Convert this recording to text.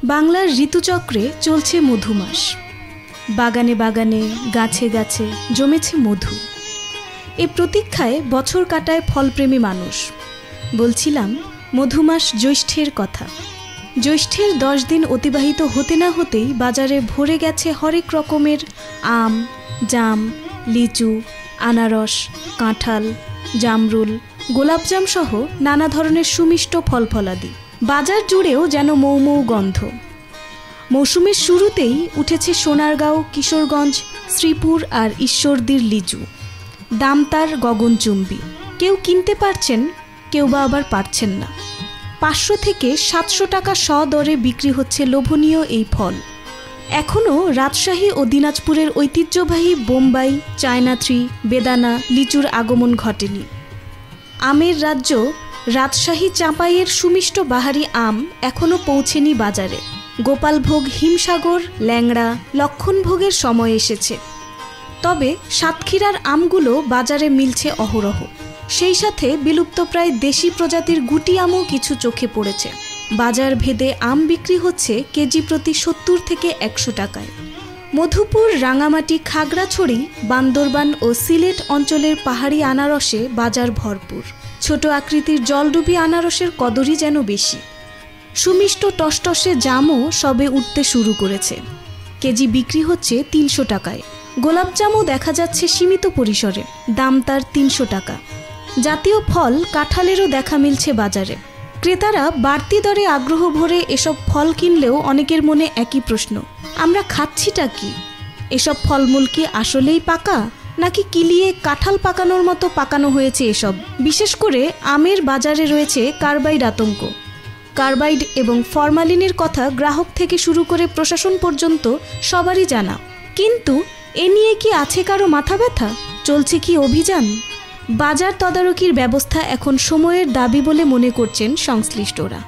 বাংলার ঋতুচক্রে চলছে মধুমাস। বাগানে বাগানে গাছে গাছে জমেছে মধু। এই প্রতীক্ষায় বছর কাটায় ফলপ্রেমী মানুষ। বলছিলাম মধুমাস জ্যৈষ্ঠের কথা। জ্যৈষ্ঠের 10 দিন অতিবাহিত হতে না হতেই বাজারে ভরে গেছে হরেক রকমের আম, জাম, লিচু, আনারস, কাঁঠাল, জামরুল, গোলাপজাম সহ নানা ধরনের সুমিষ্ট ফলফলাদি। বাজার জুড়েও যেন মৌ মৌ গন্ধ। মৌসুমের শুরুতেই উঠেছে সোনারগাঁও, কিশোরগঞ্জ, শ্রীপুর আর ঈশ্বরদীর লিচু। দাম তার গগনচুম্বী। কেউ কিনতে পারছেন, কেউ বা আবার পারছেন না। 500 থেকে 700 টাকা দরে বিক্রি হচ্ছে লোভনীয় এই ফল। এখনও রাজশাহী ও দিনাজপুরের ঐতিহ্যবাহী বোম্বাই, চায়না থ্রি, বেদানা লিচুর আগমন ঘটেনি। আমের রাজ্য রাজশাহী চাঁপাইয়ের সুমিষ্ট বাহারি আম এখনও পৌঁছেনি বাজারে। গোপালভোগ, হিমসাগর, ল্যাংড়া, লক্ষণভোগের সময় এসেছে। তবে সাতক্ষীরার আমগুলো বাজারে মিলছে অহরহ। সেই সাথে বিলুপ্তপ্রায় দেশি প্রজাতির গুটি আমও কিছু চোখে পড়েছে। বাজার ভেদে আম বিক্রি হচ্ছে কেজি প্রতি 70 থেকে 100 টাকায়। মধুপুর, রাঙামাটি, খাগড়াছড়ি, বান্দরবান ও সিলেট অঞ্চলের পাহাড়ি আনারসে বাজার ভরপুর। ছোট আকৃতির জলডুবি আনারসের কদরই যেন বেশি। সুমিষ্ট টসটসে জামও সবে উঠতে শুরু করেছে। কেজি বিক্রি হচ্ছে 300 টাকায়। গোলাপজামও দেখা যাচ্ছে সীমিত পরিসরে, দাম তার 300 টাকা। জাতীয় ফল কাঁঠালেরও দেখা মিলছে বাজারে। ক্রেতারা বাড়তি দরে আগ্রহ ভরে এসব ফল কিনলেও অনেকের মনে একই প্রশ্ন, আমরা খাচ্ছিটা কি? এসব ফলমূল কি আসলেই পাকা, নাকি কিলিয়ে কাঁঠাল পাকানোর মতো পাকানো হয়েছে এসব? বিশেষ করে আমের বাজারে রয়েছে কার্বাইড আতঙ্ক। কার্বাইড এবং ফরমালিনের কথা গ্রাহক থেকে শুরু করে প্রশাসন পর্যন্ত সবারই জানা। কিন্তু এ নিয়ে কি আছে কারো মাথা ব্যথা? চলছে কি অভিযান? বাজার তদারকির ব্যবস্থা এখন সময়ের দাবি বলে মনে করছেন সংশ্লিষ্টরা।